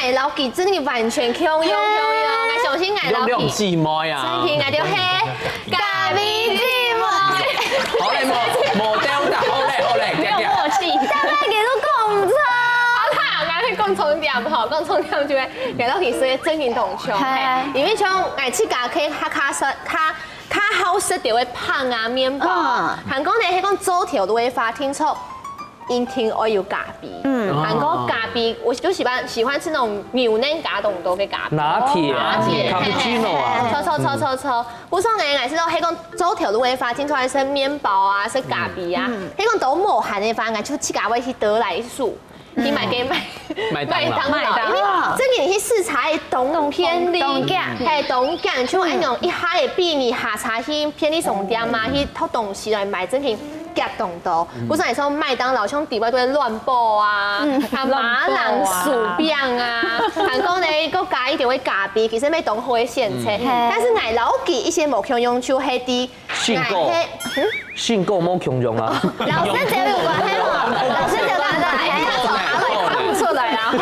爱老记真的完全强用，我相信爱老记。用姊妹啊！真係愛到嘿，咖啡姊妹。好嘞，冇丟的，好嘞，没有默契。大家給都講錯。好，我哋講重點吼，講重點就係愛老記說真言同腔，因為像愛去家去較好食就會胖啊麵包，韓國呢係講做條都會發聽錯。一定要有咖啡，韓國咖啡，我就喜歡吃那種牛奶加凍多嘅咖啡，拿鐵、卡布奇諾啊，錯，我說我是都係講做條路嘅發展出來食麵包啊，食咖啡啊，係講都無限嘅發展，就自家會去得來數。去買給麥當勞，因為這個去視察東偏哩，係東港，就按樣一下會避免下茶去偏哩商店嘛，去偷東西來買，真係夾動到。不是你說麥當勞像底外都會亂報啊，馬蘭薯餅啊，韓國呢個加一定會咖啡，其實咩東好嘅選擇，但是愛老記一些冇強用就係啲信購冇強用啊。老師這有關係嘛？老師就講到出來啦，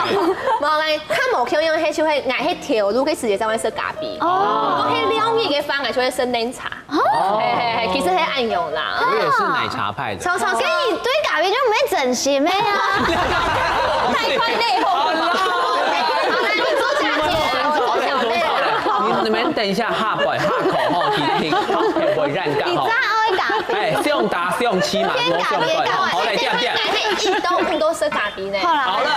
無愛較無強用，迄就係愛迄條路嘅時間才會食咖啡。哦，迄兩米嘅方案就會生奶茶。哦，其實係暗用啦。我也是奶茶派的。跟你對咖啡就唔會整形咩啊？太快內訌了。你們等一下下口吼，聽，會染咖吼。哎，用打用七嘛，用對。好嘞，這樣。一都是咖啡呢。好了，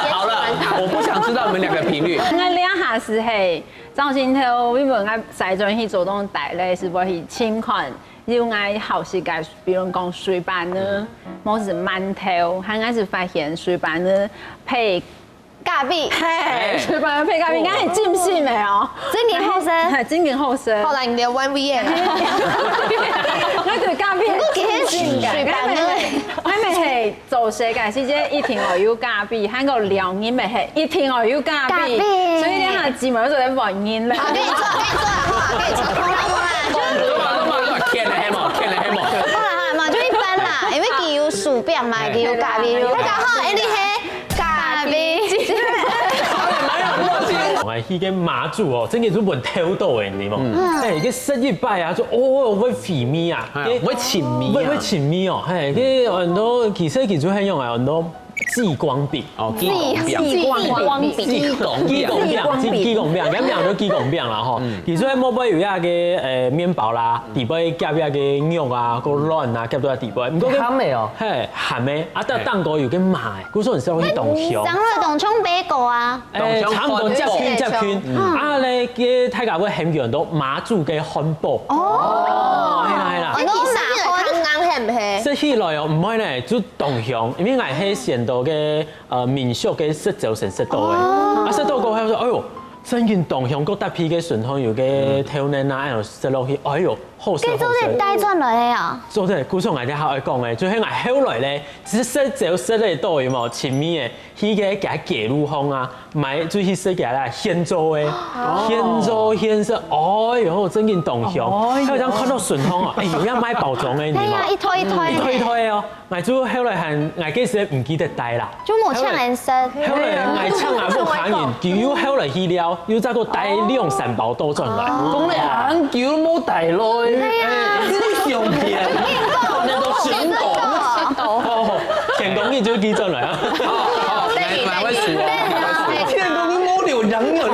我不想知道你們兩個頻率。我兩下是係張先頭，因為我西裝去做東大咧，是不去簽款，要愛好時間，比如講水板呢，冇是饅頭，還愛是發現水板呢配咖啡，水板配咖啡，應該係浸死未哦？真年後生，係真年後生。後來你哋 one V 啊？我對咖啡我幾興水板呢？我咪係做世界世界一定要有咖啡，喺個療音咪係一定要有咖啡，所以呢下姊妹做啲混音咧。可以做，就一般啦，因為佢有薯餅嘛，佢有咖啡，大家好，你係咖啡。我迄個馬祖哦，真嘅都問偷到嘅，你冇？誒，個食一擺啊，就哦會肥味啊，會淺味啊，會淺味哦，係，啲很多其實佢做係用係很多激光餅哦，激光餅，咁樣都激光餅啦吼。其實冇俾有一個麵包啦，底杯夾一個肉啊，個卵啊，夾到底杯。唔過鹹嘅哦，係鹹嘅，啊但蛋糕有啲麻，古時候時候去凍香。長了凍葱俾個啊？差唔多接圈，啊咧嘅睇下會很多人都馬祖嘅漢堡。哦，係啦。你其實係啱係唔係？食起來又唔可以咧，就凍香，因為係喺鮮度嘅民俗嘅食就成食到嘅，啊食到過後說，哎呦，真見凍香個特別嘅順香油嘅調嫩啊，然後食落去，哎呦，好食好食。做啲帶轉來嘅啊？做啲古松藝啲客愛講嘅，最起碼後來咧，只食就食得多有冇前面嘅，佢嘅加記錄風啊，買最去食嘅啦，現做嘅，現食，哎呦，真見凍香，後當看到順香啊，哎呦，要買包裝嘅，你冇？一推哦，我做後來係我幾時唔記得帶啦，就冇搶人食。後來我搶啊冇行完，叫後來去了，要再個帶2-3包多進來，講你行叫都冇帶來。係啊，上片，你都選講，田公你就記進來啊！買位數啊！田公你冇聊人嘅喎，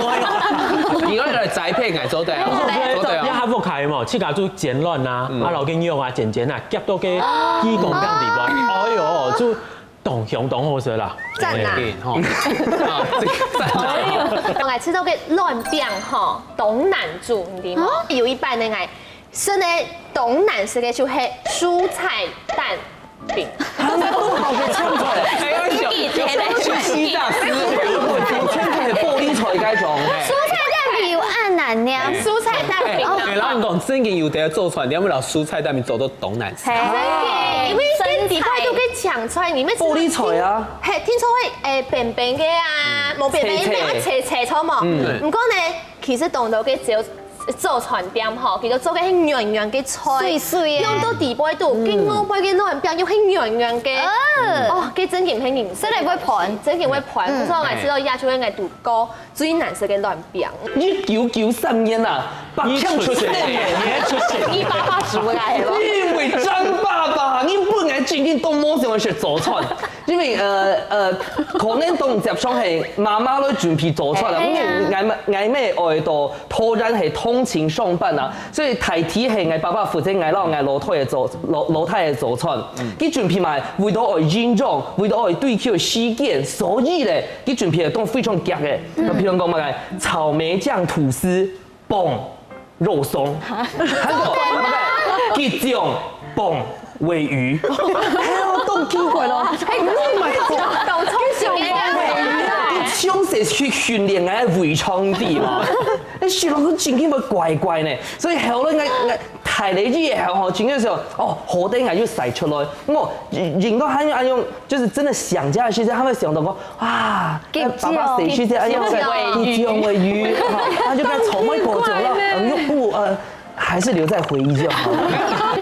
而家嚟栽培藝做對啊，一下福開嘛，自家做剪亂啊，啊老經用啊，剪啊，夾到嘅幾公斤地步，哎呦，就凍香凍好食啦！讚啊！我愛吃到嘅亂餅吼，東南煮唔掂，有一半嘅愛。是呢，東南食嘅就係蔬菜蛋餅。都好嘅青菜，去西大師，青菜係玻璃菜嗰種。蔬菜蛋餅有按難呢，蔬菜蛋餅。然後講真嘅要得做出來，你有冇攞蔬菜蛋餅做到東南式？因為跟底塊都可以搶出來，你們玻璃菜啊，係聽說會扁扁嘅啊，冇扁扁，因為斜錯嘛。唔過呢，其實凍到嘅只有。做船店吼，叫做做个迄圆圆嘅菜，水水的用到底杯度，经过杯嘅乱变，用迄圆圆嘅，哦，嘅整件迄颜色，真係會盤，整件會盤，所以我知道亞洲應該讀高最難食嘅亂變。你993年啊，把腔出現，你出現。188煮嘅係咯。因為張爸爸，你本來決定當某種嘅祖傳，因為可能當接上係媽媽都準備祖傳啦，咁嗌咩愛到突然係通勤上班啊，所以大體係嗌爸爸負責嗌老太嘅祖傳，佢準備埋為到愛認種，為到愛對佢事件，所以咧佢準備係當非常夾嘅，譬如講乜嘅草莓醬吐司，嘣肉鬆，還有乜嘅雞醬，嘣鮪魚，係都奇怪咯，豆葱小嘅你搶食去訓練嘅胃腸啲嘛？你食落去真嘅會怪怪呢，所以後來我睇你啲嘢後整嘅時候，哦，好啲我就洗出來，我應該係用，就是真的想家的時候，他會想到講，哇，爸爸誰去這樣嘅雞醬鮪魚，他就該從乜過咗啦，還是留在回憶就好。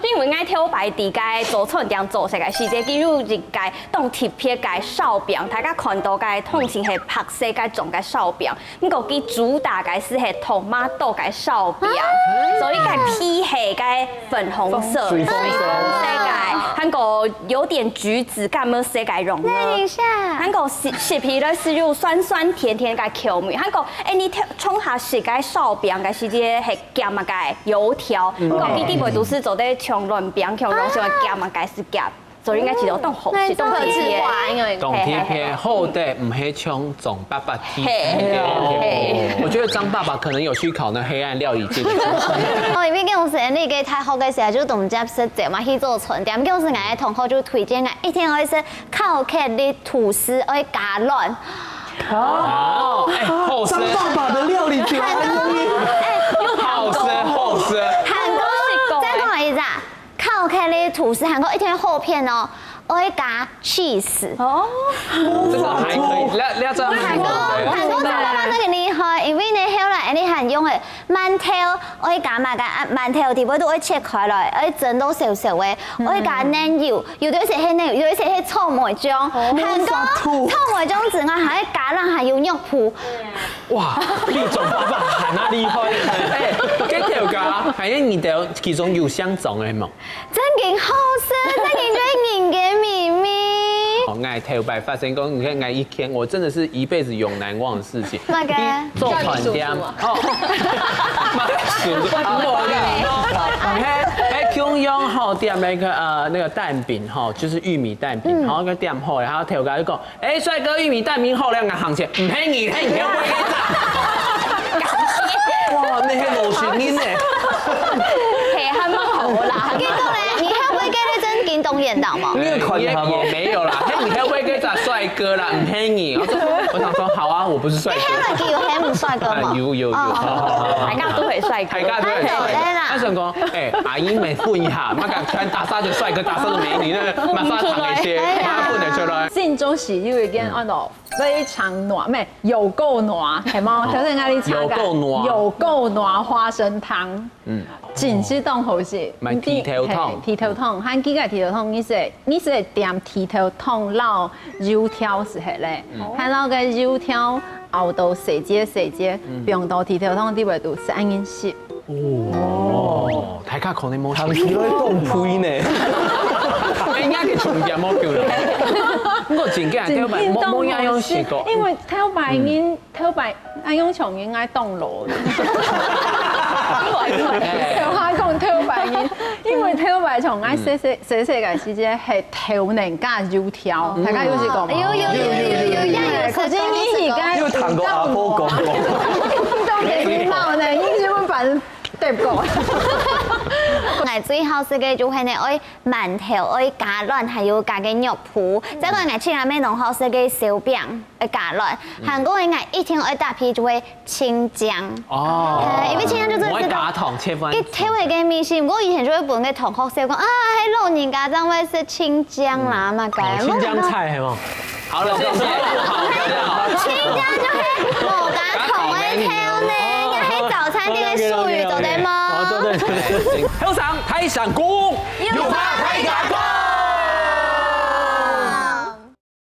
因為愛挑擺地界做錯點做食嘅時節，記住一界當貼片界燒餅，大家看到嘅通常係白色嘅種嘅燒餅，咁個佢主打嘅是係토마토嘅燒餅，所以嘅皮係嘅粉紅色，水紅色嘅，韓國有點橘子咁樣色嘅融合。等一下，韓國食皮咧是有酸酸甜甜嘅口味，韓國你衝下食嘅燒餅嘅時節係鹹啊嘅油條，個佢啲味都是做啲長潤餅，長潤上鹹啊嘅是鹹。就應該知道當好是當貼片，當貼片好的唔係搶總爸爸貼。我覺得張爸爸可能有去考那黑暗料理這個。我因為嗰陣時你嘅太學嘅時候就同接識者嘛去做船店，嗰陣時我嘅同學就推薦我一天可以食烤客的吐司，可以加卵。哦，張爸爸的料理就很容易，好吃好吃。韓國再講一次。烤客的吐司，韓國一天厚片哦，我會加 cheese。哦，這個還可以，你這韓國就媽媽都給你開，因為你後來你係用嘅饅頭，我會加埋個饅頭啲，我都會切開來，我會整到少少嘅，我會加奶油，有啲是係奶油，有啲是係草莓醬。韓國草莓醬之外，還會加上還有肉脯。哇，呢種爸爸係哪厲害？這條㗎，係因為條其中有相撞嘅嘛。真勁好食，真勁最人嘅秘密。哦，愛頭擺發生講，你看愛一天，我真的是一輩子永難忘的事情。那個做團店，哦，中央好店那個蛋餅哈，就是玉米蛋餅，然後個店後，然後頭家就講，哎，帥哥，玉米蛋餅好兩個行情，唔便宜，嘿，你要貴啲哇，你係羅旋煙呢？係係乜好啦？記得咧，你係會記得真見動人道嗎？也沒有啦，嘿，你可不可以給找帥哥啦？唔便宜，我想說好啊，我不是帥哥。你係咪叫係唔帥哥嗎？有，大家都係帥哥。大家都係帥哥。我想講，阿姨咪換一下，乜咁全打沙就帥哥，打沙就美女，那馬上躺一些，馬上換得出來。信中喜有一間按照非常暖，咩有夠暖，係嗎？頭先嗌你查㗎，有夠暖花生湯，真是當好食。買剃頭湯，剃頭湯，韓幾個剃頭湯，你是點剃頭湯撈油條是係咧？韓撈個油條熬到細節，不用到剃頭湯啲味道是安然食。哦，大家可能冇試過。係咪講配呢？應該嘅重點冇叫啦。我真嘅係冇人有試過。因為挑白阿用長應該當路。有下講挑白煙，因為挑白從愛細嘅時節係頭能加油條，大家有試過嗎？有，可是你而家因為談過阿波講過，都幾禮貌呢，應該會辦對過。我最好食嘅就係呢，愛饅頭，愛加卵，還有加嘅肉脯。再個我吃下咩弄好食嘅燒餅，愛加卵。韓國人愛一天愛搭配就會青椒。哦。因為青椒就是知道。佢挑嚟嘅面線，我以前就會本嘅同學笑講啊，喺老人家當會食青椒啦嘛，計。青江菜係嗎？好了，謝謝。青椒就係無加糖嘅挑呢，係早餐店的术语，走得吗？好，走得。后上台上鼓，又怕太假